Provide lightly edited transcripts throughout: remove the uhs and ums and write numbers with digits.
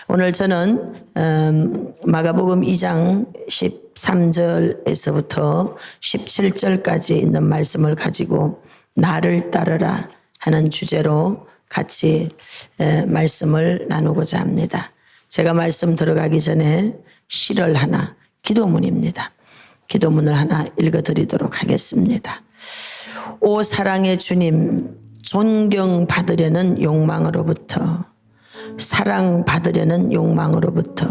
오늘 저는 마가복음 2장 13절에서부터 17절까지 있는 말씀을 가지고 나를 따르라 하는 주제로 같이 말씀을 나누고자 합니다. 제가 말씀 들어가기 전에 시를 하나, 기도문입니다. 기도문을 하나 읽어드리도록 하겠습니다. 오 사랑의 주님, 존경받으려는 욕망으로부터, 사랑받으려는 욕망으로부터,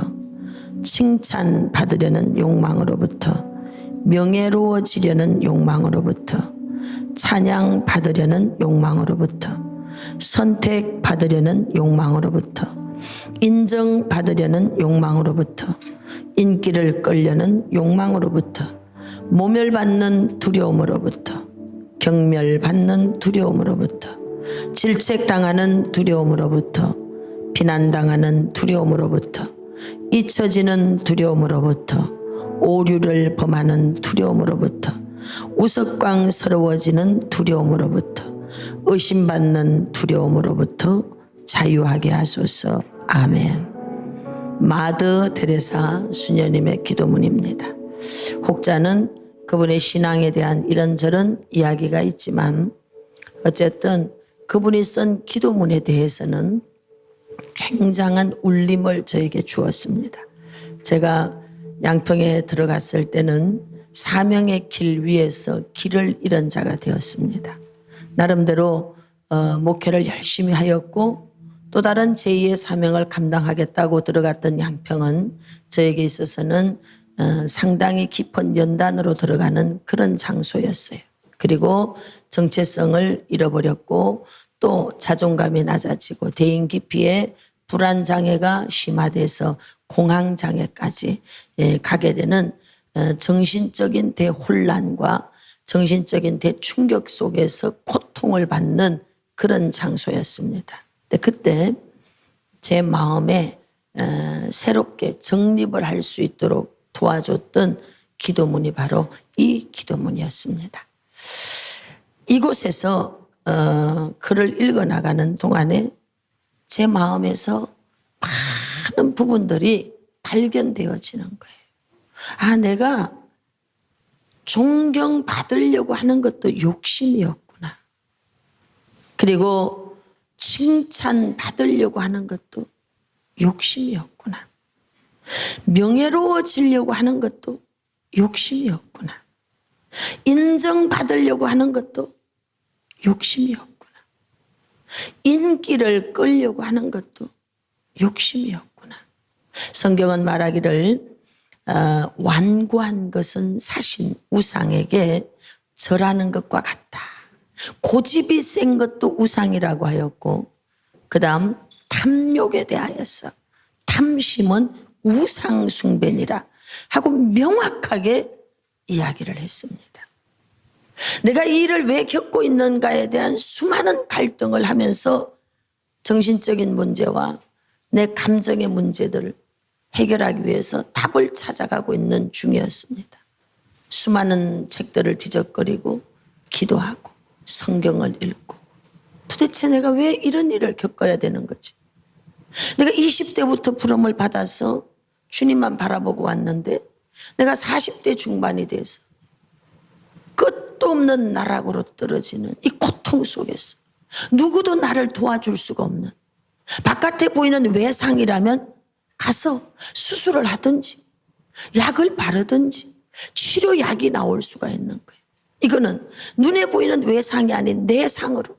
칭찬받으려는 욕망으로부터, 명예로워지려는 욕망으로부터, 찬양받으려는 욕망으로부터, 선택받으려는 욕망으로부터, 인정받으려는 욕망으로부터, 인기를 끌려는 욕망으로부터, 모멸받는 두려움으로부터, 경멸받는 두려움으로부터, 질책당하는 두려움으로부터, 비난당하는 두려움으로부터, 잊혀지는 두려움으로부터, 오류를 범하는 두려움으로부터, 우스꽝스러워지는 두려움으로부터, 의심받는 두려움으로부터 자유하게 하소서. 아멘. 마더 테레사 수녀님의 기도문입니다. 혹자는 그분의 신앙에 대한 이런저런 이야기가 있지만 어쨌든 그분이 쓴 기도문에 대해서는 굉장한 울림을 저에게 주었습니다. 제가 양평에 들어갔을 때는 사명의 길 위에서 길을 잃은 자가 되었습니다. 나름대로 목회를 열심히 하였고 또 다른 제2의 사명을 감당하겠다고 들어갔던 양평은 저에게 있어서는 상당히 깊은 연단으로 들어가는 그런 장소였어요. 그리고 정체성을 잃어버렸고 또 자존감이 낮아지고 대인 기피에 불안장애가 심화돼서 공황장애까지 가게 되는 정신적인 대혼란과 정신적인 대충격 속에서 고통을 받는 그런 장소였습니다. 근데 그때 제 마음에 새롭게 정립을 할 수 있도록 도와줬던 기도문이 바로 이 기도문이었습니다. 이곳에서 글을 읽어나가는 동안에 제 마음에서 많은 부분들이 발견되어지는 거예요. 아, 내가 존경받으려고 하는 것도 욕심이었구나. 그리고 칭찬받으려고 하는 것도 욕심이었구나. 명예로워지려고 하는 것도 욕심이었구나. 인정받으려고 하는 것도 욕심이었구나. 인기를 끌려고 하는 것도 욕심이었구나. 성경은 말하기를 완고한 것은 사신 우상에게 절하는 것과 같다. 고집이 센 것도 우상이라고 하였고 그 다음 탐욕에 대하여서 탐심은 우상 숭배니라 하고 명확하게 이야기를 했습니다. 내가 이 일을 왜 겪고 있는가에 대한 수많은 갈등을 하면서 정신적인 문제와 내 감정의 문제들을 해결하기 위해서 답을 찾아가고 있는 중이었습니다. 수많은 책들을 뒤적거리고 기도하고 성경을 읽고 도대체 내가 왜 이런 일을 겪어야 되는 거지? 내가 20대부터 부름을 받아서 주님만 바라보고 왔는데 내가 40대 중반이 돼서 끝도 없는 나락으로 떨어지는 이 고통 속에서 누구도 나를 도와줄 수가 없는 바깥에 보이는 외상이라면 가서 수술을 하든지 약을 바르든지 치료약이 나올 수가 있는 거예요. 이거는 눈에 보이는 외상이 아닌 내상으로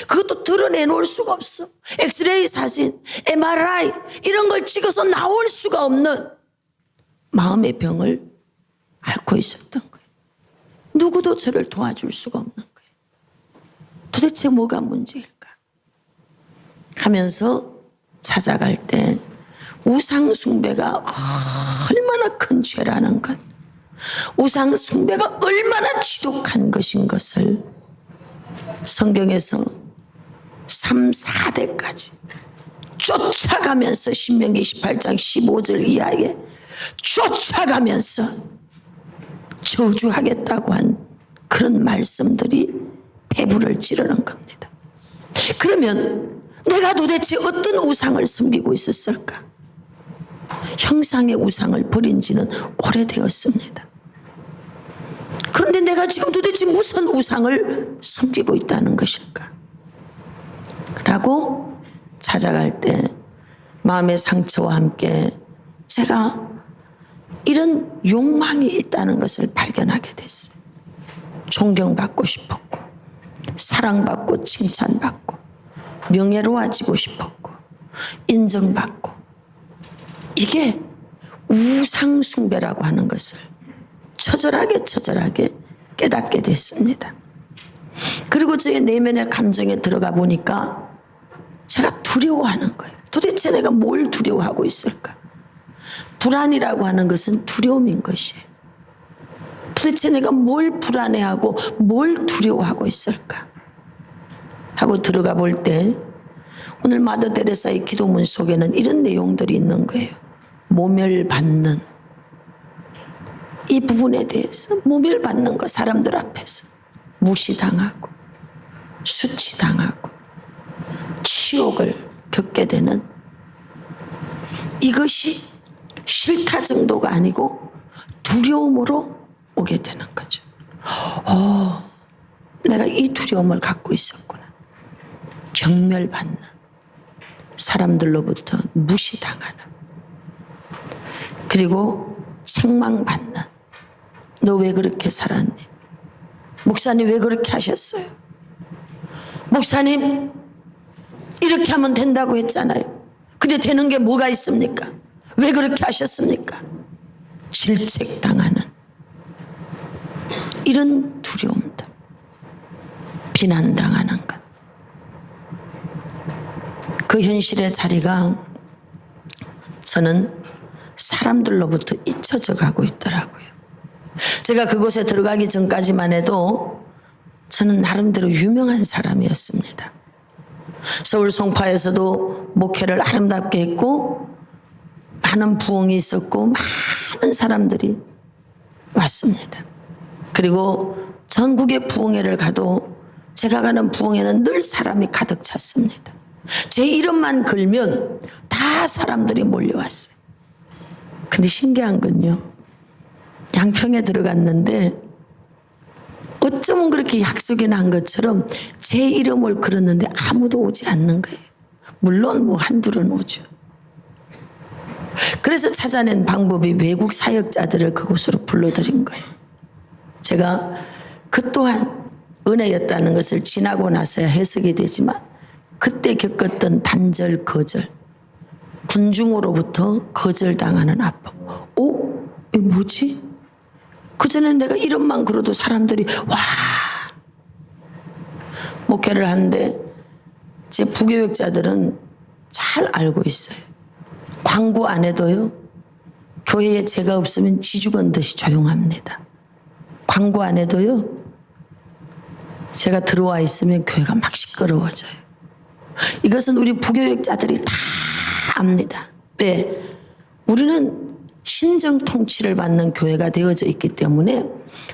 그것도 드러내놓을 수가 없어. 엑스레이 사진, MRI 이런 걸 찍어서 나올 수가 없는 마음의 병을 앓고 있었던 거예요. 누구도 저를 도와줄 수가 없는 거예요. 도대체 뭐가 문제일까 하면서 찾아갈 때 우상 숭배가 얼마나 큰 죄라는 것, 우상 숭배가 얼마나 지독한 것인 것을 성경에서 3, 4대까지 쫓아가면서 신명기 28장 15절 이하에 쫓아가면서 저주하겠다고 한 그런 말씀들이 배부를 찌르는 겁니다. 그러면 내가 도대체 어떤 우상을 섬기고 있었을까? 형상의 우상을 버린 지는 오래되었습니다. 그런데 내가 지금 도대체 무슨 우상을 섬기고 있다는 것일까? 라고 찾아갈 때 마음의 상처와 함께 제가 이런 욕망이 있다는 것을 발견하게 됐어요. 존경받고 싶었고, 사랑받고 칭찬받고, 명예로워지고 싶었고, 인정받고, 이게 우상숭배라고 하는 것을 처절하게 깨닫게 됐습니다. 그리고 제 내면의 감정에 들어가 보니까 제가 두려워하는 거예요. 도대체 내가 뭘 두려워하고 있을까? 불안이라고 하는 것은 두려움인 것이에요. 도대체 내가 뭘 불안해하고 뭘 두려워하고 있을까? 하고 들어가 볼 때 오늘 마더 데레사의 기도문 속에는 이런 내용들이 있는 거예요. 모멸받는, 이 부분에 대해서 모멸받는 거, 사람들 앞에서 무시당하고 수치당하고 치욕을 겪게 되는, 이것이 싫다 정도가 아니고 두려움으로 오게 되는 거죠. 내가 이 두려움을 갖고 있었구나. 경멸받는, 사람들로부터 무시당하는, 그리고 책망받는. 너 왜 그렇게 살았니? 목사님 왜 그렇게 하셨어요? 목사님 이렇게 하면 된다고 했잖아요. 근데 되는 게 뭐가 있습니까? 왜 그렇게 하셨습니까? 질책당하는 이런 두려움들, 비난당하는 것. 그 현실의 자리가 저는 사람들로부터 잊혀져 가고 있더라고요. 제가 그곳에 들어가기 전까지만 해도 저는 나름대로 유명한 사람이었습니다. 서울 송파에서도 목회를 아름답게 했고 많은 부흥이 있었고 많은 사람들이 왔습니다. 그리고 전국의 부흥회를 가도 제가 가는 부흥회는 늘 사람이 가득 찼습니다. 제 이름만 걸면 다 사람들이 몰려왔어요. 근데 신기한 건요, 양평에 들어갔는데 어쩌면 그렇게 약속이 난 것처럼 제 이름을 걸었는데 아무도 오지 않는 거예요. 물론 뭐 한둘은 오죠. 그래서 찾아낸 방법이 외국 사역자들을 그곳으로 불러들인 거예요. 제가 그 또한 은혜였다는 것을 지나고 나서야 해석이 되지만 그때 겪었던 단절, 거절, 군중으로부터 거절당하는 아픔. 이게 뭐지? 그전엔 내가 이름만 걸어도 사람들이 와! 목회를 하는데 제 부교육자들은 잘 알고 있어요. 광고 안 해도요, 교회에 제가 없으면 쥐죽은 듯이 조용합니다. 광고 안 해도요, 제가 들어와 있으면 교회가 막 시끄러워져요. 이것은 우리 부교육자들이 다 압니다. 왜? 우리는 신정 통치를 받는 교회가 되어져 있기 때문에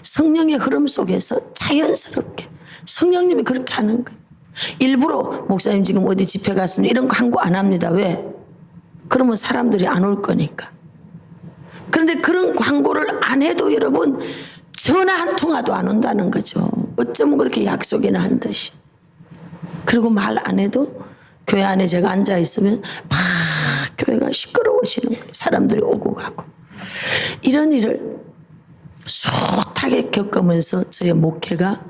성령의 흐름 속에서 자연스럽게 성령님이 그렇게 하는 거예요. 일부러 목사님 지금 어디 집회 갔습니다 이런 광고 안 합니다. 왜? 그러면 사람들이 안 올 거니까. 그런데 그런 광고를 안 해도 여러분 전화 한 통화도 안 온다는 거죠. 어쩌면 그렇게 약속이나 한 듯이. 그리고 말 안 해도 교회 안에 제가 앉아 있으면 막 교회가 시끄러워지는 거예요. 사람들이 오고 가고. 이런 일을 숱하게 겪으면서 저의 목회가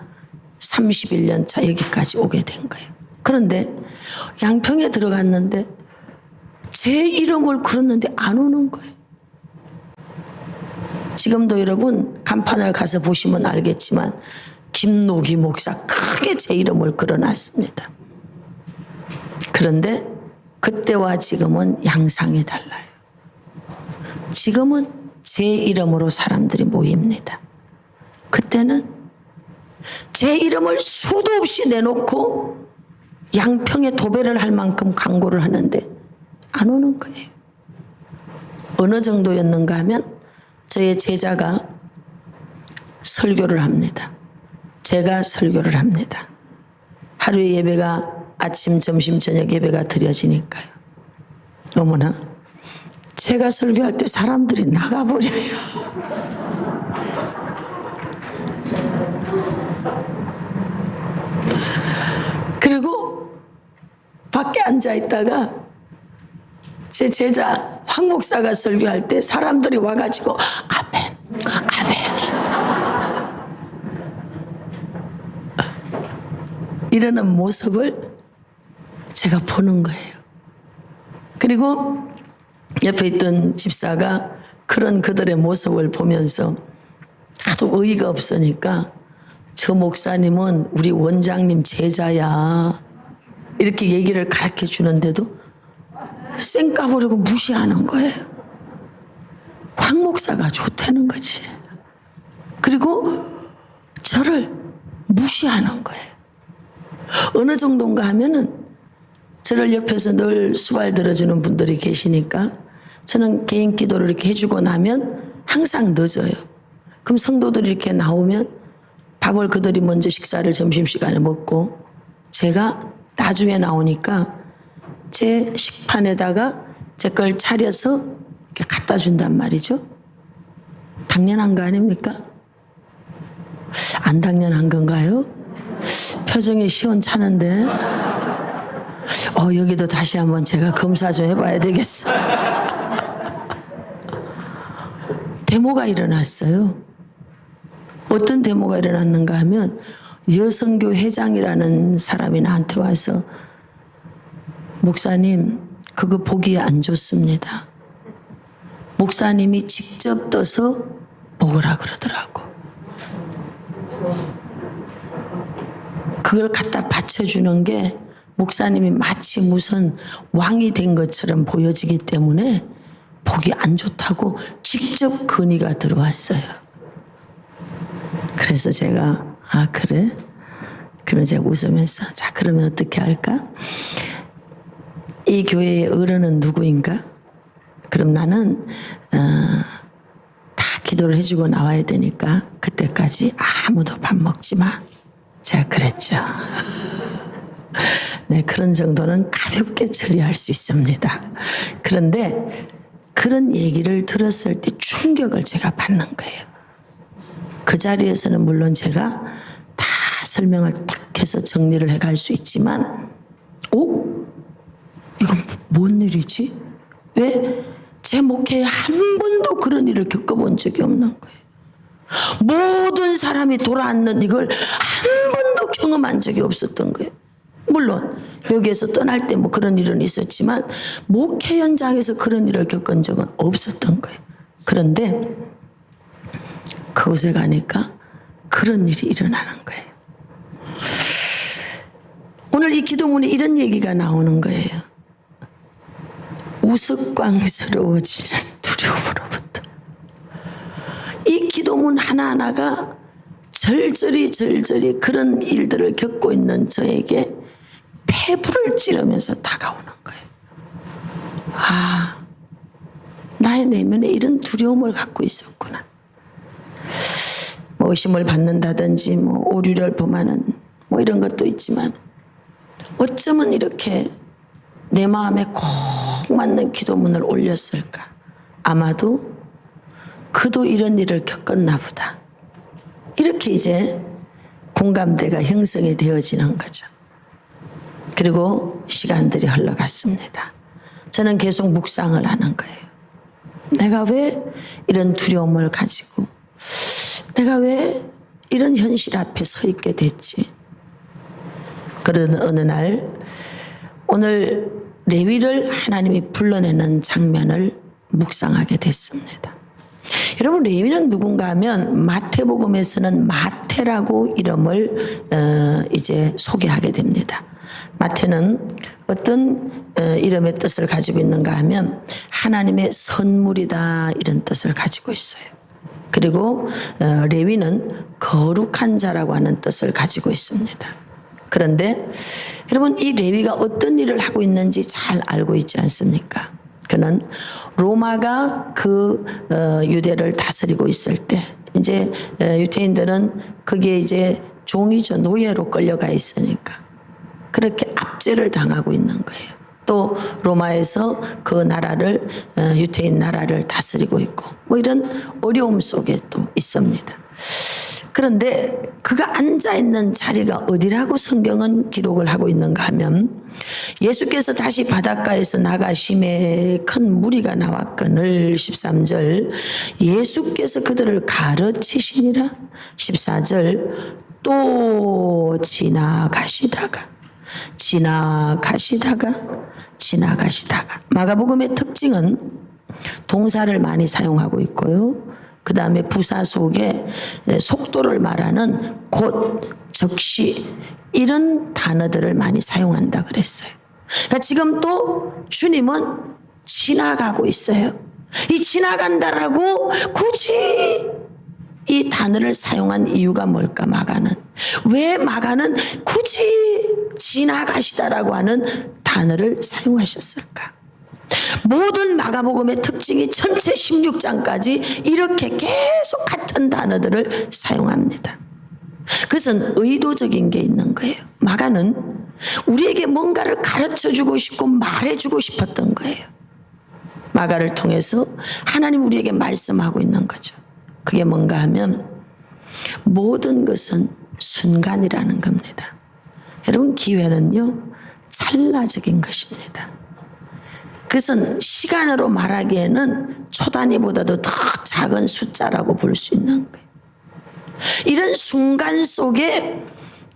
31년 차 여기까지 오게 된 거예요. 그런데 양평에 들어갔는데 제 이름을 걸었는데 안 오는 거예요. 지금도 여러분 간판을 가서 보시면 알겠지만 김노기 목사 크게 제 이름을 걸어놨습니다. 그런데 그때와 지금은 양상이 달라요. 지금은 제 이름으로 사람들이 모입니다. 그때는 제 이름을 수도 없이 내놓고 양평에 도배를 할 만큼 광고를 하는데 안 오는 거예요. 어느 정도였는가 하면 저의 제자가 설교를 합니다. 제가 설교를 합니다. 하루의 예배가 아침, 점심, 저녁 예배가 드려지니까요. 어머나 제가 설교할 때 사람들이 나가버려요. 그리고 밖에 앉아 있다가 제 제자 황 목사가 설교할 때 사람들이 와가지고 아멘, 아멘. 이러는 모습을 제가 보는 거예요. 그리고 옆에 있던 집사가 그런 그들의 모습을 보면서 하도 어이가 없으니까 저 목사님은 우리 원장님 제자야 이렇게 얘기를 가르쳐 주는데도 쌩 까버리고 무시하는 거예요. 황 목사가 좋다는 거지. 그리고 저를 무시하는 거예요. 어느 정도인가 하면은 저를 옆에서 늘 수발 들어주는 분들이 계시니까 저는 개인 기도를 이렇게 해주고 나면 항상 늦어요. 그럼 성도들이 이렇게 나오면 밥을 그들이 먼저 식사를 점심시간에 먹고 제가 나중에 나오니까 제 식판에다가 제 걸 차려서 이렇게 갖다 준단 말이죠. 당연한 거 아닙니까? 안 당연한 건가요? 표정이 시원찮은데 여기도 다시 한번 제가 검사 좀 해봐야 되겠어. 데모가 일어났어요. 어떤 데모가 일어났는가 하면 여성교 회장이라는 사람이 나한테 와서 목사님 그거 보기에 안 좋습니다. 목사님이 직접 떠서 먹으라 그러더라고. 그걸 갖다 바쳐주는 게 목사님이 마치 무슨 왕이 된 것처럼 보여지기 때문에 보기 안 좋다고 직접 건의가 들어왔어요. 그래서 제가 그래? 그럼 제가 웃으면서 자 그러면 어떻게 할까? 이 교회의 어른은 누구인가? 그럼 나는 다 기도를 해주고 나와야 되니까 그때까지 아무도 밥 먹지 마. 제가 그랬죠. 네, 그런 정도는 가볍게 처리할 수 있습니다. 그런데 그런 얘기를 들었을 때 충격을 제가 받는 거예요. 그 자리에서는 물론 제가 다 설명을 딱 해서 정리를 해갈 수 있지만 이건 뭔 일이지? 왜 제 목회에 한 번도 그런 일을 겪어본 적이 없는 거예요. 모든 사람이 돌아앉는 이걸 한 번도 경험한 적이 없었던 거예요. 물론 여기에서 떠날 때 뭐 그런 일은 있었지만 목회 현장에서 그런 일을 겪은 적은 없었던 거예요. 그런데 그곳에 가니까 그런 일이 일어나는 거예요. 오늘 이 기도문에 이런 얘기가 나오는 거예요. 우스꽝스러워지는 두려움으로부터. 이 기도문 하나하나가 절절히 그런 일들을 겪고 있는 저에게 폐부를 찌르면서 다가오는 거예요. 나의 내면에 이런 두려움을 갖고 있었구나. 뭐 의심을 받는다든지 뭐 오류를 범하는 뭐 이런 것도 있지만 어쩌면 이렇게 내 마음에 꼭 맞는 기도문을 올렸을까? 아마도 그도 이런 일을 겪었나 보다. 이렇게 이제 공감대가 형성이 되어지는 거죠. 그리고 시간들이 흘러갔습니다. 저는 계속 묵상을 하는 거예요. 내가 왜 이런 두려움을 가지고 내가 왜 이런 현실 앞에 서 있게 됐지? 그런 어느 날 오늘 레위를 하나님이 불러내는 장면을 묵상하게 됐습니다. 여러분 레위는 누군가 하면 마태복음에서는 마태라고 이름을 이제 소개하게 됩니다. 마태는 어떤 이름의 뜻을 가지고 있는가 하면 하나님의 선물이다 이런 뜻을 가지고 있어요. 그리고 레위는 거룩한 자라고 하는 뜻을 가지고 있습니다. 그런데 여러분 이 레위가 어떤 일을 하고 있는지 잘 알고 있지 않습니까? 그는 로마가 그 유대를 다스리고 있을 때 이제 유대인들은 거기에 이제 종이죠. 노예로 끌려가 있으니까 그렇게 압제를 당하고 있는 거예요. 또 로마에서 그 나라를 유태인 나라를 다스리고 있고 뭐 이런 어려움 속에 또 있습니다. 그런데 그가 앉아있는 자리가 어디라고 성경은 기록을 하고 있는가 하면 예수께서 다시 바닷가에서 나가심에 큰 무리가 나왔거늘 13절 예수께서 그들을 가르치시니라 14절 또 지나가시다가 마가복음의 특징은 동사를 많이 사용하고 있고요. 그 다음에 부사 속에 속도를 말하는 곧, 즉시 이런 단어들을 많이 사용한다 그랬어요. 그러니까 지금 또 주님은 지나가고 있어요. 이 지나간다라고 굳이 이 단어를 사용한 이유가 뭘까? 왜 마가는 굳이 지나가시다라고 하는 단어를 사용하셨을까? 모든 마가복음의 특징이 전체 16장까지 이렇게 계속 같은 단어들을 사용합니다. 그것은 의도적인 게 있는 거예요. 마가는 우리에게 뭔가를 가르쳐주고 싶고 말해주고 싶었던 거예요. 마가를 통해서 하나님 우리에게 말씀하고 있는 거죠. 그게 뭔가 하면 모든 것은 순간이라는 겁니다. 여러분 기회는요 찰나적인 것입니다. 그것은 시간으로 말하기에는 초 단위보다도 더 작은 숫자라고 볼 수 있는 거예요. 이런 순간 속에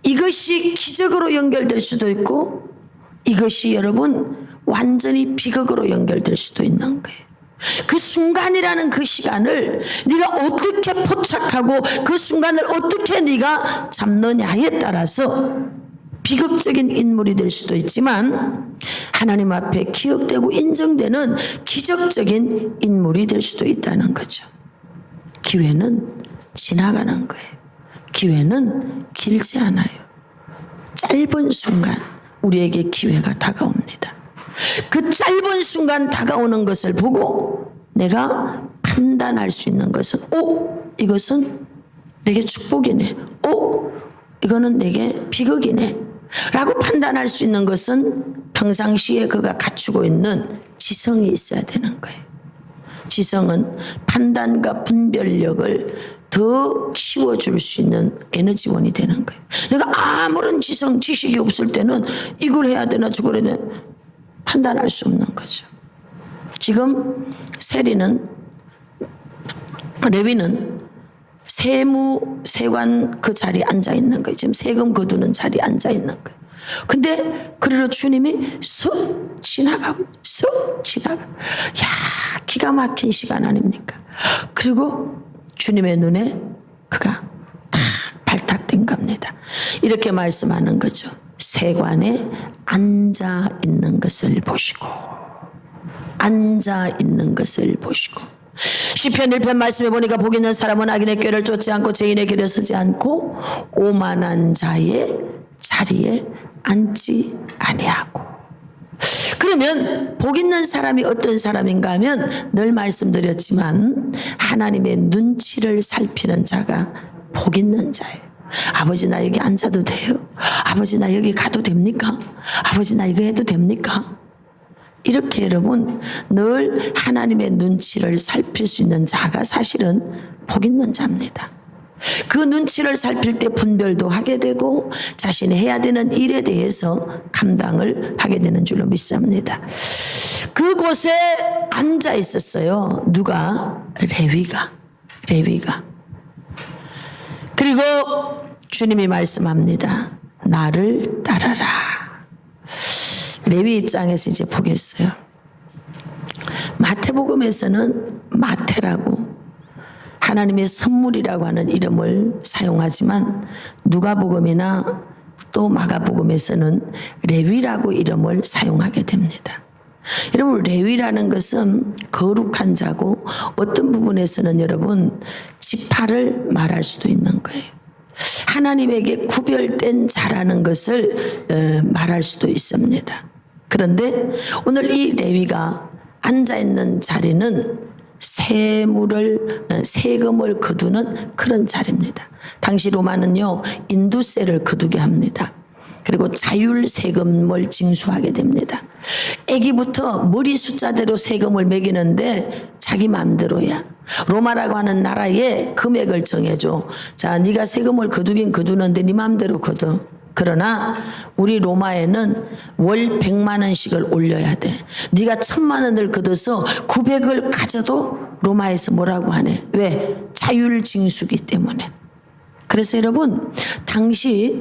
이것이 기적으로 연결될 수도 있고 이것이 여러분 완전히 비극으로 연결될 수도 있는 거예요. 그 순간이라는 그 시간을 네가 어떻게 포착하고 그 순간을 어떻게 네가 잡느냐에 따라서 비극적인 인물이 될 수도 있지만 하나님 앞에 기억되고 인정되는 기적적인 인물이 될 수도 있다는 거죠. 기회는 지나가는 거예요. 기회는 길지 않아요. 짧은 순간 우리에게 기회가 다가옵니다. 그 짧은 순간 다가오는 것을 보고 내가 판단할 수 있는 것은 이것은 내게 축복이네. 이거는 내게 비극이네. 라고 판단할 수 있는 것은 평상시에 그가 갖추고 있는 지성이 있어야 되는 거예요. 지성은 판단과 분별력을 더 키워줄 수 있는 에너지원이 되는 거예요. 내가 아무런 지식이 없을 때는 이걸 해야 되나 저걸 해야 되나 판단할 수 없는 거죠. 지금 레위는 세관 그 자리에 앉아 있는 거예요. 지금 세금 거두는 자리에 앉아 있는 거예요. 근데 그러러 주님이 쑥 지나가. 야, 기가 막힌 시간 아닙니까? 그리고 주님의 눈에 그가 딱 발탁된 겁니다. 이렇게 말씀하는 거죠. 세관에 앉아 있는 것을 보시고 시편 1편 말씀해 보니까 복 있는 사람은 악인의 꾀를 쫓지 않고 죄인의 길에 서지 않고 오만한 자의 자리에 앉지 아니하고. 그러면 복 있는 사람이 어떤 사람인가 하면 늘 말씀드렸지만 하나님의 눈치를 살피는 자가 복 있는 자예요. 아버지 나 여기 앉아도 돼요? 아버지 나 여기 가도 됩니까? 아버지 나 이거 해도 됩니까? 이렇게 여러분 늘 하나님의 눈치를 살필 수 있는 자가 사실은 복 있는 자입니다. 그 눈치를 살필 때 분별도 하게 되고 자신이 해야 되는 일에 대해서 감당을 하게 되는 줄로 믿습니다. 그곳에 앉아 있었어요. 누가? 레위가. 그리고 주님이 말씀합니다. 나를 따르라. 레위 입장에서 이제 보겠어요. 마태복음에서는 마태라고 하나님의 선물이라고 하는 이름을 사용하지만 누가복음이나 또 마가복음에서는 레위라고 이름을 사용하게 됩니다. 여러분 레위라는 것은 거룩한 자고 어떤 부분에서는 여러분 지파를 말할 수도 있는 거예요. 하나님에게 구별된 자라는 것을 말할 수도 있습니다. 그런데 오늘 이 레위가 앉아있는 자리는 세금을 거두는 그런 자리입니다. 당시 로마는요 인두세를 거두게 합니다. 그리고 자율 세금을 징수하게 됩니다. 아기부터 머리 숫자대로 세금을 매기는데 자기 마음대로야. 로마라고 하는 나라에 금액을 정해줘. 자, 네가 세금을 거두긴 거두는데 네 마음대로 거둬. 그러나 우리 로마에는 월 100만 원씩을 올려야 돼. 네가 1000만 원을 걷어서 900을 가져도 로마에서 뭐라고 하네. 왜? 자율징수기 때문에. 그래서 여러분, 당시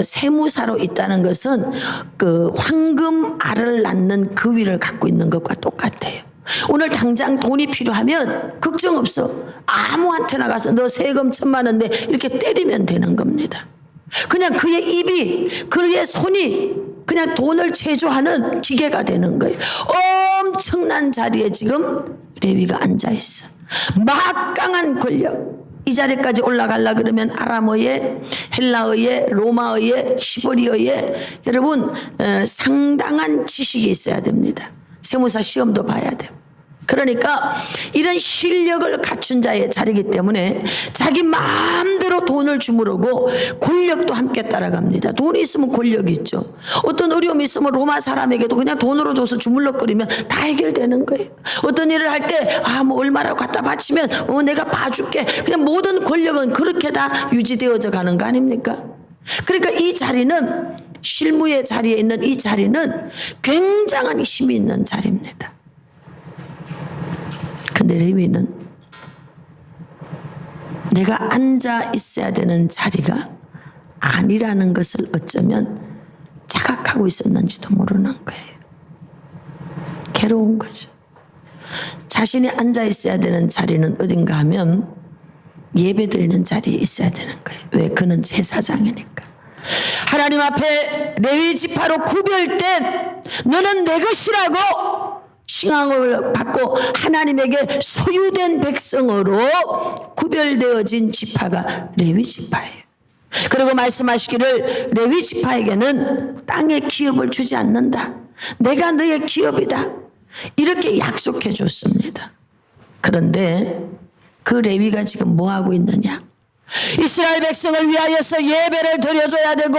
세무사로 있다는 것은 그 황금 알을 낳는 그 위를 갖고 있는 것과 똑같아요. 오늘 당장 돈이 필요하면 걱정 없어. 아무한테나 가서 너 세금 1000만 원 내 이렇게 때리면 되는 겁니다. 그냥 그의 입이, 그의 손이 그냥 돈을 체조하는 기계가 되는 거예요. 엄청난 자리에 지금 레위가 앉아 있어. 막강한 권력. 이 자리까지 올라가려 그러면 아람어에, 헬라어에, 로마어에, 히브리어에 여러분 상당한 지식이 있어야 됩니다. 세무사 시험도 봐야 되고. 그러니까 이런 실력을 갖춘 자의 자리이기 때문에 자기 마음대로 돈을 주무르고 권력도 함께 따라갑니다. 돈이 있으면 권력이 있죠. 어떤 어려움이 있으면 로마 사람에게도 그냥 돈으로 줘서 주물럭거리면 다 해결되는 거예요. 어떤 일을 할 때 뭐 얼마라고 갖다 바치면 내가 봐줄게. 그냥 모든 권력은 그렇게 다 유지되어져 가는 거 아닙니까? 그러니까 이 자리는, 실무의 자리에 있는 이 자리는 굉장한 힘이 있는 자리입니다. 근데 레위는 내가 앉아 있어야 되는 자리가 아니라는 것을 어쩌면 자각하고 있었는지도 모르는 거예요. 괴로운 거죠. 자신이 앉아 있어야 되는 자리는 어딘가 하면 예배 드리는 자리에 있어야 되는 거예요. 왜? 그는 제사장이니까. 하나님 앞에 레위 지파로 구별된 너는 내 것이라고 칭함을 받고 하나님에게 소유된 백성으로 구별되어진 지파가 레위 지파예요. 그리고 말씀하시기를 레위 지파에게는 땅의 기업을 주지 않는다. 내가 너의 기업이다. 이렇게 약속해 줬습니다. 그런데 그 레위가 지금 뭐 하고 있느냐? 이스라엘 백성을 위하여서 예배를 드려줘야 되고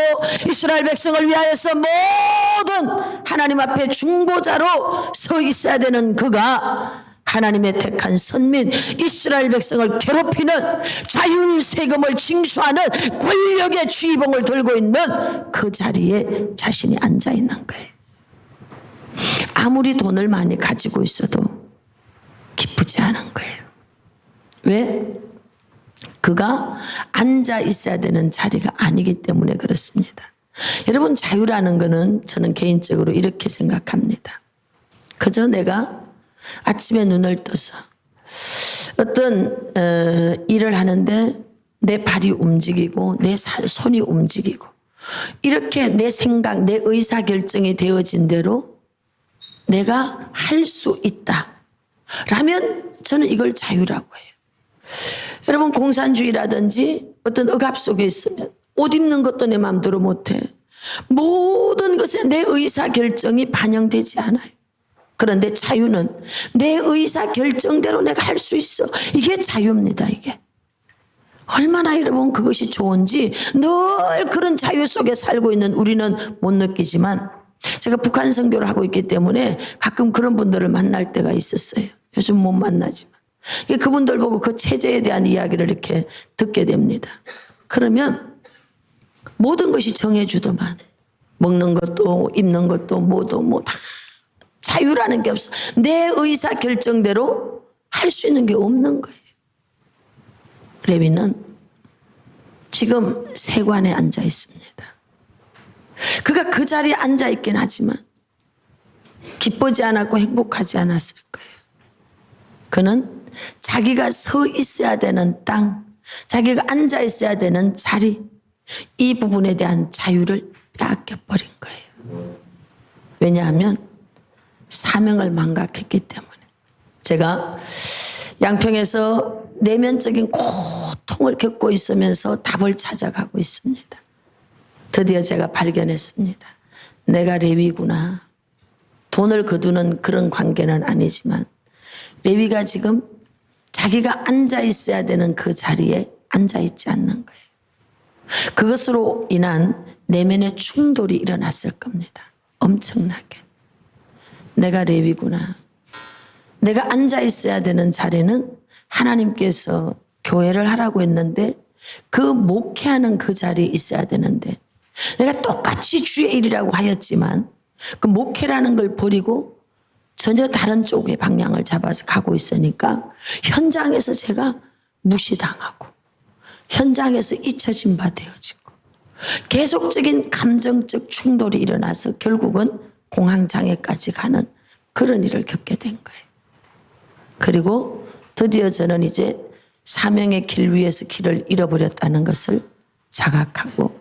이스라엘 백성을 위하여서 모든 하나님 앞에 중보자로 서 있어야 되는 그가 하나님의 택한 선민 이스라엘 백성을 괴롭히는 자율 세금을 징수하는 권력의 주의봉을 들고 있는 그 자리에 자신이 앉아 있는 거예요. 아무리 돈을 많이 가지고 있어도 기쁘지 않은 거예요. 왜? 그가 앉아 있어야 되는 자리가 아니기 때문에 그렇습니다. 여러분, 자유라는 것은 저는 개인적으로 이렇게 생각합니다. 그저 내가 아침에 눈을 떠서 어떤 일을 하는데 내 발이 움직이고 내 손이 움직이고 이렇게 내 생각, 내 의사결정이 되어진 대로 내가 할 수 있다 라면 저는 이걸 자유라고 해요. 여러분, 공산주의라든지 어떤 억압 속에 있으면 옷 입는 것도 내 마음대로 못해. 모든 것에 내 의사결정이 반영되지 않아요. 그런데 자유는 내 의사결정대로 내가 할 수 있어. 이게 자유입니다. 이게 얼마나 여러분 그것이 좋은지 늘 그런 자유 속에 살고 있는 우리는 못 느끼지만 제가 북한 선교를 하고 있기 때문에 가끔 그런 분들을 만날 때가 있었어요. 요즘 못 만나지만 그분들 보고 그 체제에 대한 이야기를 이렇게 듣게 됩니다. 그러면 모든 것이 정해주더만 먹는 것도 입는 것도 뭐도 뭐 다 자유라는 게 없어. 내 의사 결정대로 할 수 있는 게 없는 거예요. 레위는 지금 세관에 앉아 있습니다. 그가 그 자리에 앉아 있긴 하지만 기쁘지 않았고 행복하지 않았을 거예요. 그는 자기가 서 있어야 되는 땅, 자기가 앉아 있어야 되는 자리, 이 부분에 대한 자유를 빼앗겨버린 거예요. 왜냐하면 사명을 망각했기 때문에. 제가 양평에서 내면적인 고통을 겪고 있으면서 답을 찾아가고 있습니다. 드디어 제가 발견했습니다. 내가 레위구나. 돈을 거두는 그런 관계는 아니지만 레위가 지금 자기가 앉아 있어야 되는 그 자리에 앉아 있지 않는 거예요. 그것으로 인한 내면의 충돌이 일어났을 겁니다. 엄청나게. 내가 레위구나. 내가 앉아 있어야 되는 자리는 하나님께서 교회를 하라고 했는데 그 목회하는 그 자리에 있어야 되는데 내가 똑같이 주의 일이라고 하였지만 그 목회라는 걸 버리고 전혀 다른 쪽의 방향을 잡아서 가고 있으니까 현장에서 제가 무시당하고 현장에서 잊혀진 바 되어지고 계속적인 감정적 충돌이 일어나서 결국은 공황장애까지 가는 그런 일을 겪게 된 거예요. 그리고 드디어 저는 이제 사명의 길 위에서 길을 잃어버렸다는 것을 자각하고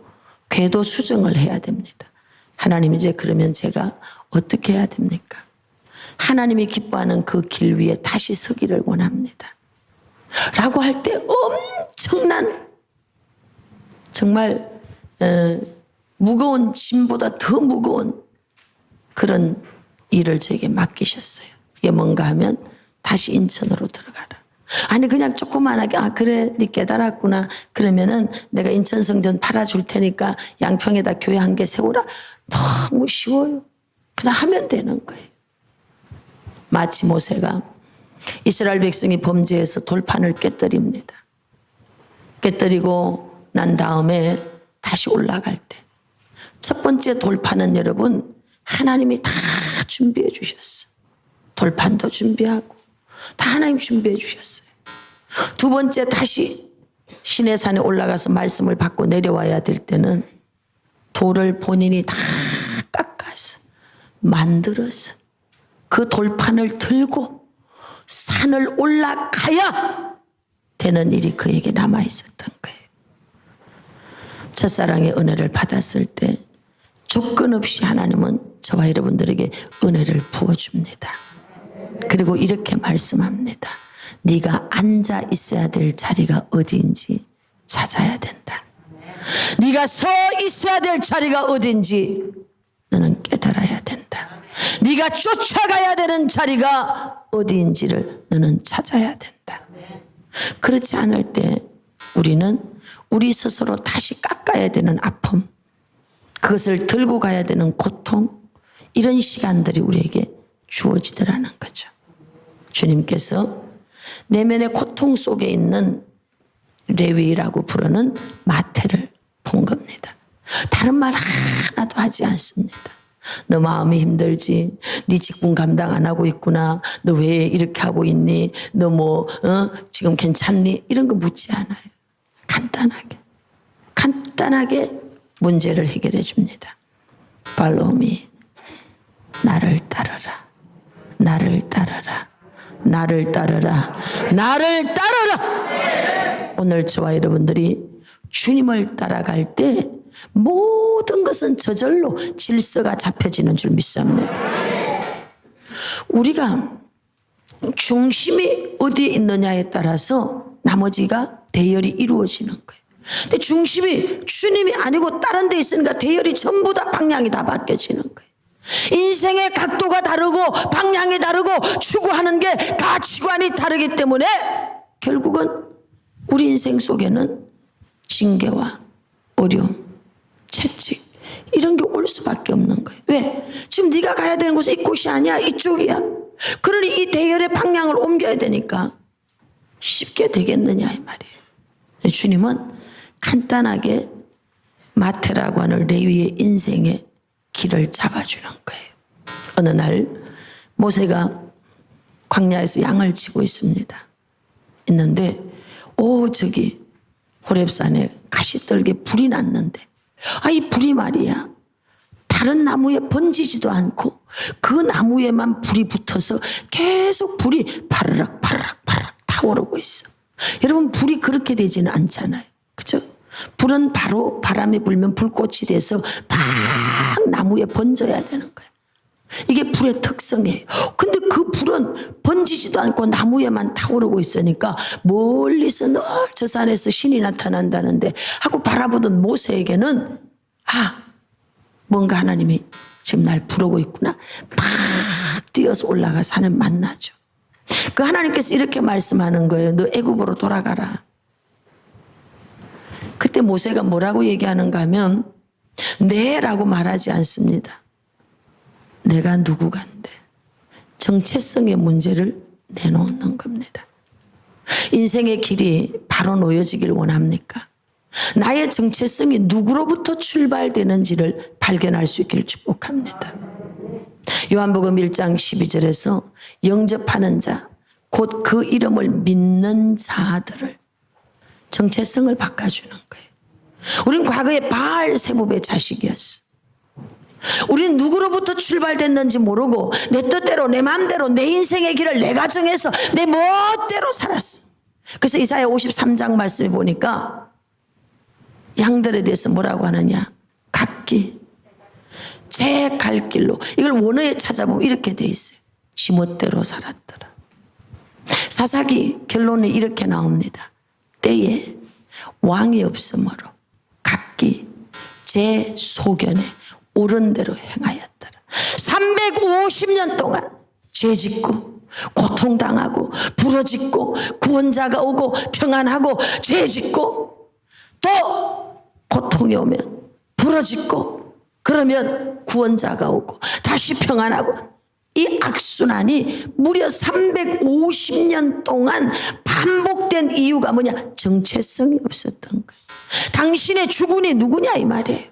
궤도 수정을 해야 됩니다. 하나님 이제 그러면 제가 어떻게 해야 됩니까? 하나님이 기뻐하는 그 길 위에 다시 서기를 원합니다. 라고 할 때 엄청난 정말 무거운 짐보다 더 무거운 그런 일을 저에게 맡기셨어요. 그게 뭔가 하면 다시 인천으로 들어가라. 아니 그냥 조그만하게 그래 네 깨달았구나. 그러면은 내가 인천 성전 팔아줄 테니까 양평에다 교회 한 개 세우라. 너무 쉬워요. 그냥 하면 되는 거예요. 마치 모세가 이스라엘 백성이 범죄해서 돌판을 깨뜨립니다. 깨뜨리고 난 다음에 다시 올라갈 때 첫 번째 돌판은 여러분 하나님이 다 준비해 주셨어. 돌판도 준비하고 다 하나님 준비해 주셨어요. 두 번째 다시 시내산에 올라가서 말씀을 받고 내려와야 될 때는 돌을 본인이 다 깎아서 만들어서 그 돌판을 들고 산을 올라가야 되는 일이 그에게 남아 있었던 거예요. 첫사랑의 은혜를 받았을 때 조건 없이 하나님은 저와 여러분들에게 은혜를 부어줍니다. 그리고 이렇게 말씀합니다. 네가 앉아 있어야 될 자리가 어디인지 찾아야 된다. 네가 서 있어야 될 자리가 어딘지 너는 깨달아야 된다. 네가 쫓아가야 되는 자리가 어디인지를 너는 찾아야 된다. 그렇지 않을 때 우리는 우리 스스로 다시 깎아야 되는 아픔, 그것을 들고 가야 되는 고통, 이런 시간들이 우리에게 주어지더라는 거죠. 주님께서 내면의 고통 속에 있는 레위라고 부르는 마태를 본 겁니다. 다른 말 하나도 하지 않습니다. 너 마음이 힘들지? 네 직분 감당 안 하고 있구나. 너 왜 이렇게 하고 있니? 너 지금 괜찮니? 이런 거 묻지 않아요. 간단하게 문제를 해결해 줍니다. Follow me. 나를 따르라. 나를 따르라. 나를 따르라. 나를 따르라. 오늘 저와 여러분들이 주님을 따라갈 때 모든 것은 저절로 질서가 잡혀지는 줄 믿습니다. 우리가 중심이 어디에 있느냐에 따라서 나머지가 대열이 이루어지는 거예요. 근데 중심이 주님이 아니고 다른 데 있으니까 대열이 전부 다 방향이 다 바뀌어지는 거예요. 인생의 각도가 다르고 방향이 다르고 추구하는 게 가치관이 다르기 때문에 결국은 우리 인생 속에는 징계와 어려움, 채찍 이런 게 올 수밖에 없는 거예요. 왜? 지금 네가 가야 되는 곳이 이곳이 아니야. 이쪽이야. 그러니 이 대열의 방향을 옮겨야 되니까 쉽게 되겠느냐 이 말이에요. 주님은 간단하게 마태라고 하는 레위의 인생의 길을 잡아주는 거예요. 어느 날 모세가 광야에서 양을 치고 있는데 저기 호렙산에 가시떨게 불이 났는데 이 불이 말이야 다른 나무에 번지지도 않고 그 나무에만 불이 붙어서 계속 불이 파르락 타오르고 있어. 여러분 불이 그렇게 되지는 않잖아요. 그죠? 불은 바로 바람이 불면 불꽃이 돼서 막 나무에 번져야 되는 거예요. 이게 불의 특성이에요. 근데 그 불은 번지지도 않고 나무에만 타오르고 있으니까 멀리서 늘 저 산에서 신이 나타난다는데 하고 바라보던 모세에게는 뭔가 하나님이 지금 날 부르고 있구나. 막 뛰어서 올라가 산에 만나죠. 그 하나님께서 이렇게 말씀하는 거예요. 너 애굽으로 돌아가라. 그때 모세가 뭐라고 얘기하는가 하면 네라고 말하지 않습니다. 내가 누구간데. 정체성의 문제를 내놓는 겁니다. 인생의 길이 바로 놓여지길 원합니까? 나의 정체성이 누구로부터 출발되는지를 발견할 수 있기를 축복합니다. 요한복음 1장 12절에서 영접하는 자, 곧 그 이름을 믿는 자들을 정체성을 바꿔주는 거예요. 우린 과거에 바알세붑의 자식이었어. 우린 누구로부터 출발됐는지 모르고 내 뜻대로 내 마음대로 내 인생의 길을 내가 정해서 내 멋대로 살았어. 그래서 이사야 53장 말씀에 보니까 양들에 대해서 뭐라고 하느냐, 각기 제 갈 길로, 이걸 원어에 찾아보면 이렇게 돼 있어요. 지멋대로 살았더라. 사사기 결론이 이렇게 나옵니다. 때에 왕이 없으므로 각기 제 소견에 옳은 대로 행하였더라. 350년 동안 죄짓고 고통당하고 부러짓고 구원자가 오고 평안하고 죄짓고 또 고통이 오면 부러짓고 그러면 구원자가 오고 다시 평안하고, 이 악순환이 무려 350년 동안 반복된 이유가 뭐냐? 정체성이 없었던 거예요. 당신의 주군이 누구냐 이 말이에요.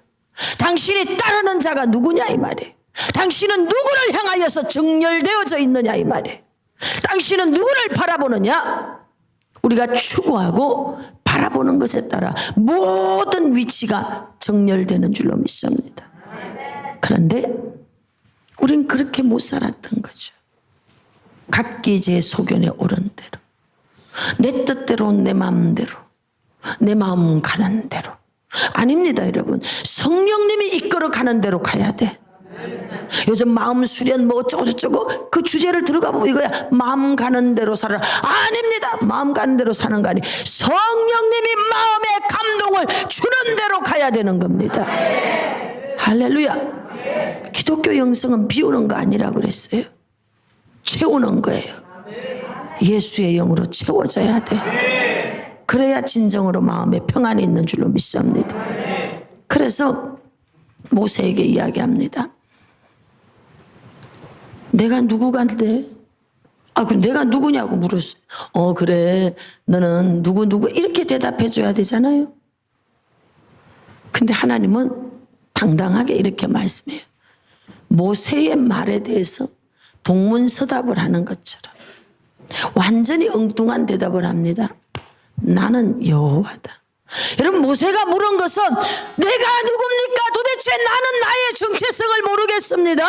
당신이 따르는 자가 누구냐 이 말이에요. 당신은 누구를 향하여서 정렬되어져 있느냐 이 말이에요. 당신은 누구를 바라보느냐? 우리가 추구하고 바라보는 것에 따라 모든 위치가 정렬되는 줄로 믿습니다. 그런데 우린 그렇게 못 살았던 거죠. 각기 제 소견에 옳은 대로, 내 뜻대로 내 마음대로, 내 마음 가는 대로. 아닙니다 여러분. 성령님이 이끌어 가는 대로 가야 돼. 요즘 마음 수련 뭐 어쩌고 저쩌고 그 주제를 들어가 보면 이거야. 마음 가는 대로 살아라. 아닙니다. 마음 가는 대로 사는 거 아니에요. 성령님이 마음의 감동을 주는 대로 가야 되는 겁니다. 할렐루야. 기독교 영성은 비우는 거 아니라고 그랬어요. 채우는 거예요. 예수의 영으로 채워져야 돼. 그래야 진정으로 마음에 평안이 있는 줄로 믿습니다. 그래서 모세에게 이야기합니다. 내가 누구간데? 그럼 내가 누구냐고 물었어요. 그래 너는 누구 이렇게 대답해 줘야 되잖아요. 근데 하나님은 당당하게 이렇게 말씀해요. 모세의 말에 대해서 동문서답을 하는 것처럼 완전히 엉뚱한 대답을 합니다. 나는 여호와다. 여러분, 모세가 물은 것은 내가 누굽니까? 도대체 나는 나의 정체성을 모르겠습니다.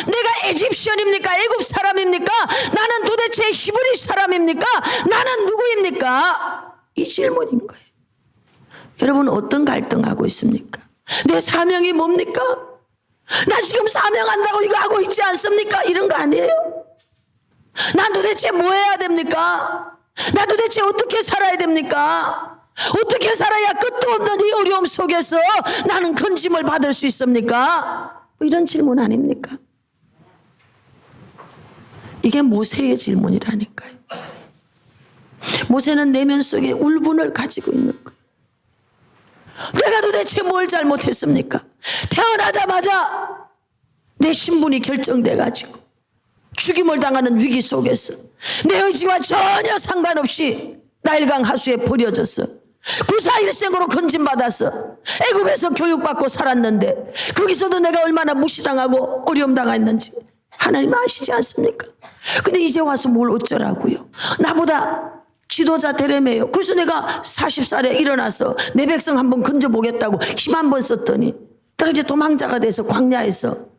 내가 에집시언입니까? 애굽 사람입니까? 나는 도대체 히브리 사람입니까? 나는 누구입니까? 이 질문인 거예요. 여러분, 어떤 갈등하고 있습니까? 내 사명이 뭡니까? 나 지금 사명한다고 이거 하고 있지 않습니까? 이런 거 아니에요? 난 도대체 뭐 해야 됩니까? 나 도대체 어떻게 살아야 됩니까? 어떻게 살아야 끝도 없는 이 어려움 속에서 나는 건짐을 받을 수 있습니까? 이런 질문 아닙니까? 이게 모세의 질문이라니까요. 모세는 내면 속에 울분을 가지고 있는 거예요. 내가 도대체 뭘 잘못했습니까? 태어나자마자 내 신분이 결정돼가지고 죽임을 당하는 위기 속에서 내 의지와 전혀 상관없이 나일강 하수에 버려졌어. 구사일생으로 건진받았어. 애굽에서 교육받고 살았는데 거기서도 내가 얼마나 무시당하고 어려움 당했는지 하나님 아시지 않습니까? 근데 이제 와서 뭘 어쩌라고요? 나보다 지도자 되려매요. 그래서 내가 40살에 일어나서 내 백성 한번 건져보겠다고 힘 한번 썼더니 내가 이제 도망자가 돼서 광야에서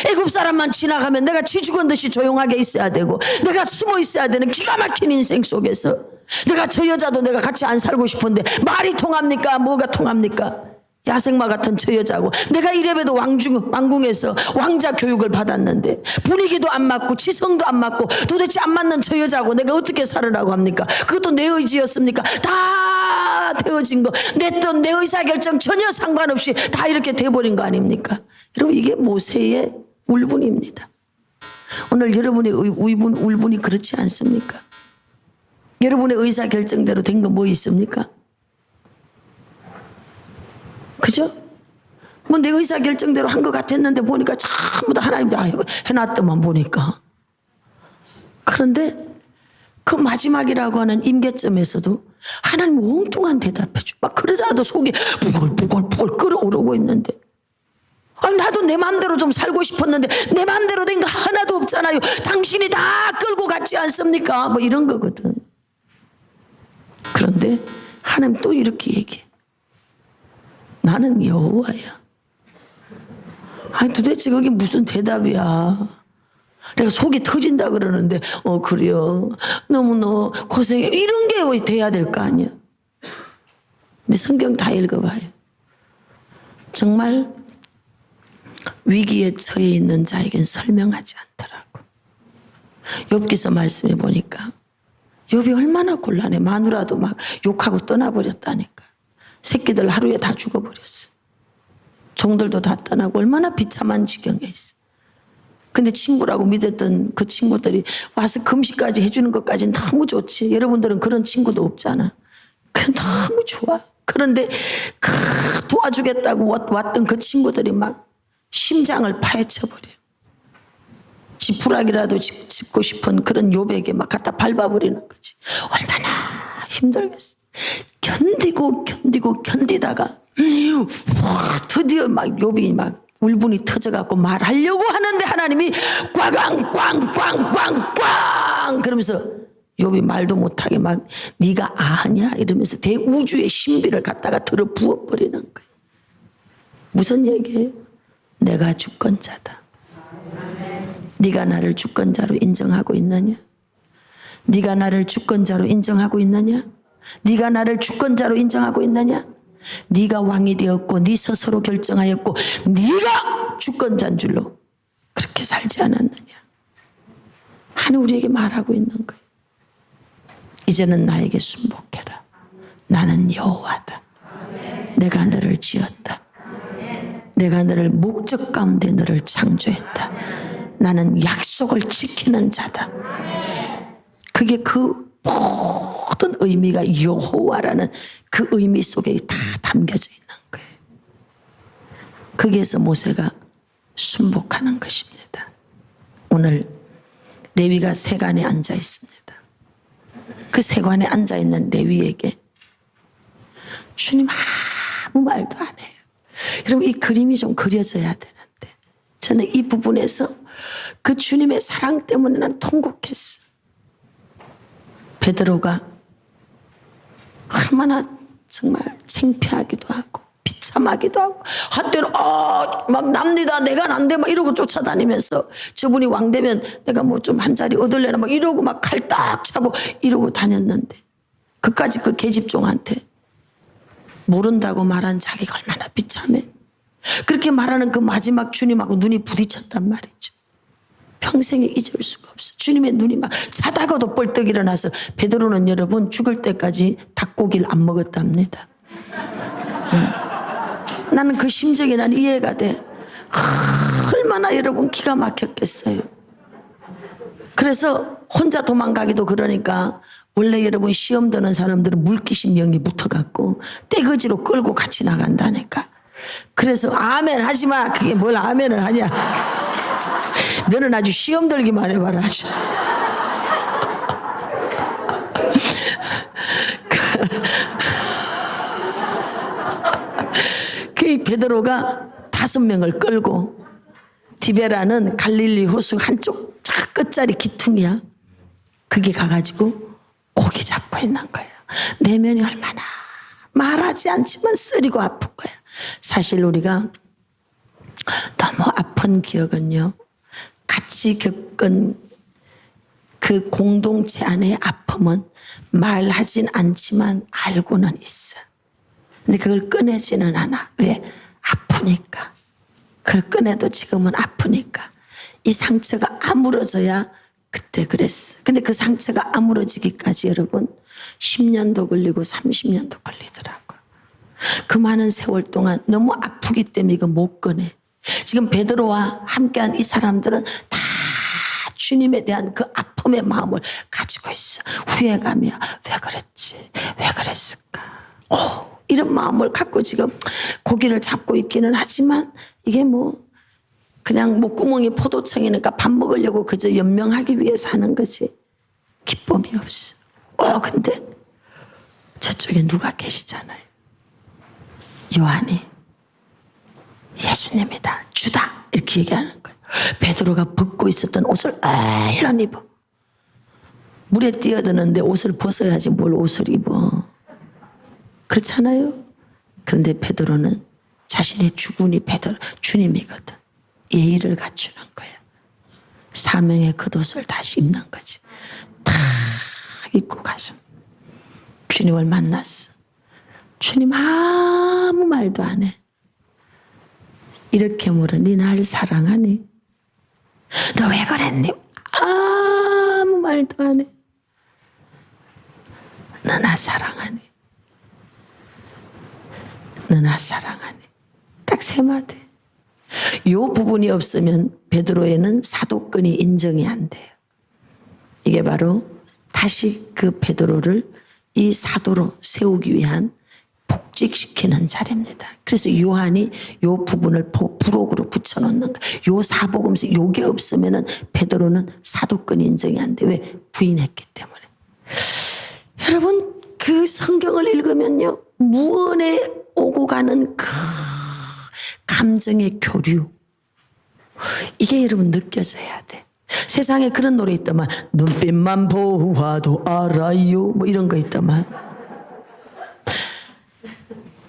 애굽 사람만 지나가면 내가 쥐 죽은 듯이 조용하게 있어야 되고 내가 숨어 있어야 되는 기가 막힌 인생 속에서 내가 저 여자도 내가 같이 안 살고 싶은데 말이 통합니까? 뭐가 통합니까? 야생마 같은 저 여자고 내가 이래봬도 왕궁에서 왕자 교육을 받았는데 분위기도 안 맞고 지성도 안 맞고 도대체 안 맞는 저 여자고 내가 어떻게 살으라고 합니까? 그것도 내 의지였습니까? 다 되어진 거, 내 뜻, 내 의사결정 전혀 상관없이 다 이렇게 돼버린 거 아닙니까? 여러분, 이게 모세의 울분입니다. 오늘 여러분의 울분이 그렇지 않습니까? 여러분의 의사결정대로 된 거 뭐 있습니까? 그죠? 뭐 내 의사 결정대로 한 것 같았는데 보니까 전부 다 하나님 다 해놨더만 보니까. 그런데 그 마지막이라고 하는 임계점에서도 하나님 엉뚱한 대답해 줘. 막 그러자도 속이 부글부글 끓어오르고 있는데, 아니 나도 내 마음대로 좀 살고 싶었는데 내 마음대로 된 거 하나도 없잖아요. 당신이 다 끌고 갔지 않습니까? 뭐 이런 거거든. 그런데 하나님 또 이렇게 얘기해. 나는 여호와야. 아니 도대체 그게 무슨 대답이야. 내가 속이 터진다 그러는데 그래요. 너무 너 고생해. 이런 게 왜 돼야 될 거 아니야. 근데 성경 다 읽어봐요. 정말 위기에 처해 있는 자에겐 설명하지 않더라고. 욥기서 말씀해 보니까 욥이 얼마나 곤란해. 마누라도 막 욕하고 떠나버렸다니까. 새끼들 하루에 다 죽어버렸어. 종들도 다 떠나고 얼마나 비참한 지경에 있어. 근데 친구라고 믿었던 그 친구들이 와서 금식까지 해주는 것까지는 너무 좋지. 여러분들은 그런 친구도 없잖아. 그냥 너무 좋아. 그런데 도와주겠다고 왔던 그 친구들이 막 심장을 파헤쳐버려. 지푸라기라도 짚고 싶은 그런 욥에게 막 갖다 밟아버리는 거지. 얼마나 힘들겠어. 견디다가 드디어 막 욥이 막 울분이 터져갖고 말하려고 하는데 하나님이 꽝꽝꽝꽝꽝꽝 그러면서 욥이 말도 못하게 막 네가 아냐 이러면서 대우주의 신비를 갖다가 들어 부어버리는 거예요. 무슨 얘기예요? 내가 주권자다. 네가 나를 주권자로 인정하고 있느냐? 네가 나를 주권자로 인정하고 있느냐? 네가 나를 주권자로 인정하고 있느냐? 네가 왕이 되었고 네 스스로 결정하였고 네가 주권자인 줄로 그렇게 살지 않았느냐? 하나님 우리에게 말하고 있는 거예요. 이제는 나에게 순복해라. 나는 여호와다. 내가 너를 지었다. 내가 너를 목적 가운데 너를 창조했다. 나는 약속을 지키는 자다. 그게 그 모든 의미가 여호와라는 그 의미 속에 다 담겨져 있는 거예요. 거기에서 모세가 순복하는 것입니다. 오늘 레위가 세관에 앉아 있습니다. 그 세관에 앉아 있는 레위에게 주님 아무 말도 안 해요. 여러분 이 그림이 좀 그려져야 되는데 저는 이 부분에서 그 주님의 사랑 때문에 난 통곡했어. 베드로가 얼마나 정말 창피하기도 하고 비참하기도 하고 한때는 막 납니다 내가 난데 막 이러고 쫓아다니면서 저분이 왕 되면 내가 뭐 좀 한 자리 얻을래나 막 이러고 막 칼 딱 차고 이러고 다녔는데 그까지 그 계집종한테 모른다고 말한 자기가 얼마나 비참해. 그렇게 말하는 그 마지막 주님하고 눈이 부딪혔단 말이죠. 평생에 잊을 수가 없어. 주님의 눈이 막 자다가도 벌떡 일어나서 베드로는 여러분 죽을 때까지 닭고기를 안 먹었답니다. 나는 그 심정이 난 이해가 돼. 얼마나 여러분 기가 막혔겠어요. 그래서 혼자 도망가기도 그러니까 원래 여러분 시험 드는 사람들은 물귀신 영이 붙어갖고 떼거지로 끌고 같이 나간다니까. 그래서 아멘 하지마. 그게 뭘 아멘을 하냐. 너는 아주 시험 들기만 해봐라. 아주. 그 베드로가 5명을 끌고 디베라는 갈릴리 호수 한쪽 끝자리 기퉁이야. 그게 가가지고 고기 잡고 있는 거예요. 내면이 얼마나 말하지 않지만 쓰리고 아픈 거야. 사실 우리가 너무 아픈 기억은요. 같이 겪은 그 공동체 안의 아픔은 말하진 않지만 알고는 있어. 근데 그걸 꺼내지는 않아. 왜? 아프니까. 그걸 꺼내도 지금은 아프니까. 이 상처가 아물어져야 그때 그랬어. 근데 그 상처가 아물어지기까지 여러분 10년도 걸리고 30년도 걸리더라고요. 그 많은 세월 동안 너무 아프기 때문에 이거 못 꺼내. 지금 베드로와 함께한 이 사람들은 다 주님에 대한 그 아픔의 마음을 가지고 있어. 후회감이야. 왜 그랬지? 왜 그랬을까? 이런 마음을 갖고 지금 고기를 잡고 있기는 하지만 이게 뭐 그냥 목구멍이 포도청이니까 밥 먹으려고 그저 연명하기 위해서 하는 거지. 기쁨이 없어. 근데 저쪽에 누가 계시잖아요. 요한이 예수님이다, 주다 이렇게 얘기하는 거예요. 베드로가 벗고 있었던 옷을 얼른 입어. 물에 뛰어드는데 옷을 벗어야지 뭘 옷을 입어. 그렇잖아요. 그런데 베드로는 자신의 주군이 주님이거든. 예의를 갖추는 거야. 사명의 겉옷을 다시 입는 거지. 탁 입고 가서 주님을 만났어. 주님 아무 말도 안 해. 이렇게 물어. 네 날 사랑하니? 너 왜 그랬니? 아무 말도 안 해. 너 나 사랑하니? 너 나 사랑하니? 딱 세 마디. 요 부분이 없으면 베드로에는 사도권이 인정이 안 돼요. 이게 바로 다시 그 베드로를 이 사도로 세우기 위한 복직시키는 자리입니다. 그래서 요한이 요 부분을 부록으로 붙여놓는 거예요. 요 사복음서 요게 없으면은 베드로는 사도권이 인정이 안 돼. 왜? 부인했기 때문에. 여러분 그 성경을 읽으면요, 무언에 오고 가는 그 감정의 교류, 이게 여러분 느껴져야 돼. 세상에 그런 노래 있다만, 눈빛만 보아도 알아요, 뭐 이런 거 있다만,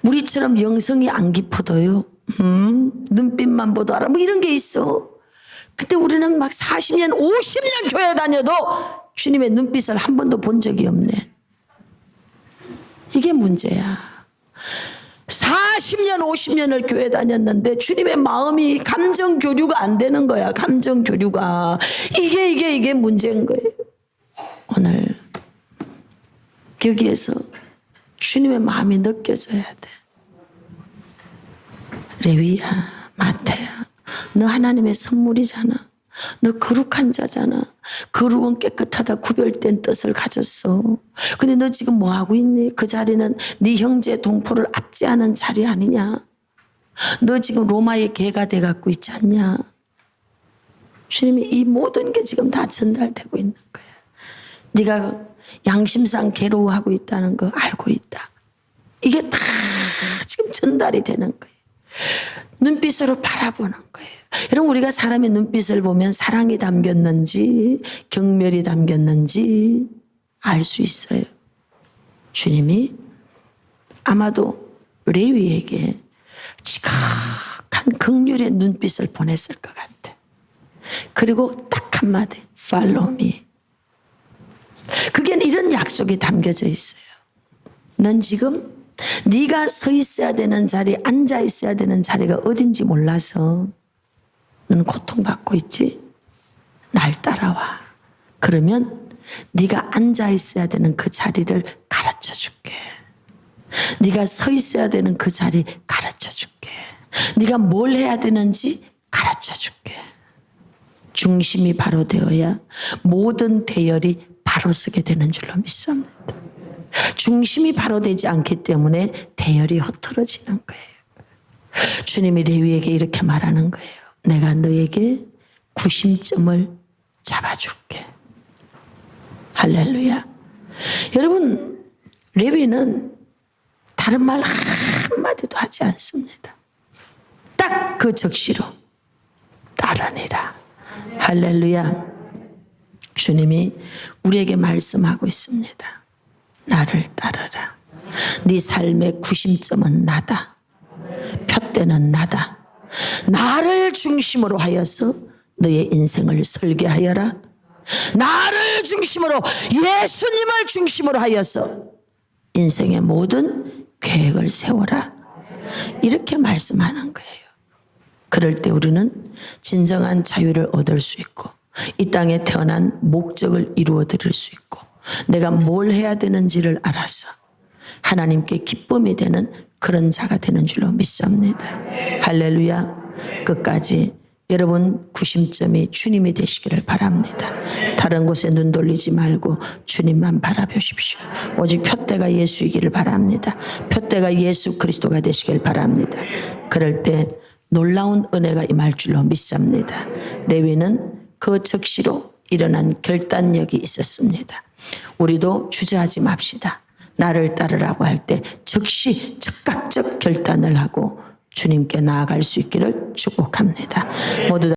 우리처럼 영성이 안 깊어도요, 눈빛만 보도 알아, 뭐 이런 게 있어. 그때 우리는 막 40년 50년 교회 다녀도 주님의 눈빛을 한 번도 본 적이 없네. 이게 문제야. 40년 50년을 교회 다녔는데 주님의 마음이 감정 교류가 안 되는 거야. 감정 교류가. 이게 문제인 거예요. 오늘 여기에서 주님의 마음이 느껴져야 돼. 레위야, 마태야, 너 하나님의 선물이잖아. 너 거룩한 자잖아. 거룩은 깨끗하다 구별된 뜻을 가졌어. 근데 너 지금 뭐 하고 있니? 그 자리는 네 형제 동포를 압제하는 자리 아니냐? 너 지금 로마의 개가 돼갖고 있지 않냐? 주님이 이 모든 게 지금 다 전달되고 있는 거야. 네가 양심상 괴로워하고 있다는 거 알고 있다. 이게 다 지금 전달이 되는 거예요. 눈빛으로 바라보는 거예요. 여러분 우리가 사람의 눈빛을 보면 사랑이 담겼는지 경멸이 담겼는지 알 수 있어요. 주님이 아마도 레위에게 지각한 긍휼의 눈빛을 보냈을 것 같아. 그리고 딱 한마디, Follow me. 그게 이런 약속이 담겨져 있어요. 넌 지금 네가 서 있어야 되는 자리, 앉아 있어야 되는 자리가 어딘지 몰라서 너는 고통받고 있지? 날 따라와. 그러면 네가 앉아 있어야 되는 그 자리를 가르쳐 줄게. 네가 서 있어야 되는 그 자리 가르쳐 줄게. 네가 뭘 해야 되는지 가르쳐 줄게. 중심이 바로 되어야 모든 대열이 바로 서게 되는 줄로 믿습니다. 중심이 바로 되지 않기 때문에 대열이 흐트러지는 거예요. 주님이 레위에게 이렇게 말하는 거예요. 내가 너에게 구심점을 잡아줄게. 할렐루야. 여러분, 레위는 다른 말 한마디도 하지 않습니다. 딱 그 적시로 따르니라. 할렐루야. 주님이 우리에게 말씀하고 있습니다. 나를 따르라. 네 삶의 구심점은 나다. 표대는 나다. 나를 중심으로 하여서 너의 인생을 설계하여라. 나를 중심으로, 예수님을 중심으로 하여서 인생의 모든 계획을 세워라. 이렇게 말씀하는 거예요. 그럴 때 우리는 진정한 자유를 얻을 수 있고 이 땅에 태어난 목적을 이루어 드릴 수 있고 내가 뭘 해야 되는지를 알아서 하나님께 기쁨이 되는 그런 자가 되는 줄로 믿습니다. 할렐루야. 끝까지 여러분 구심점이 주님이 되시기를 바랍니다. 다른 곳에 눈 돌리지 말고 주님만 바라보십시오. 오직 표대가 예수이기를 바랍니다. 표대가 예수 그리스도가 되시길 바랍니다. 그럴 때 놀라운 은혜가 임할 줄로 믿습니다. 레위는 그 즉시로 일어난 결단력이 있었습니다. 우리도 주저하지 맙시다. 나를 따르라고 할 때 즉시 즉각적 결단을 하고 주님께 나아갈 수 있기를 축복합니다. 모두 다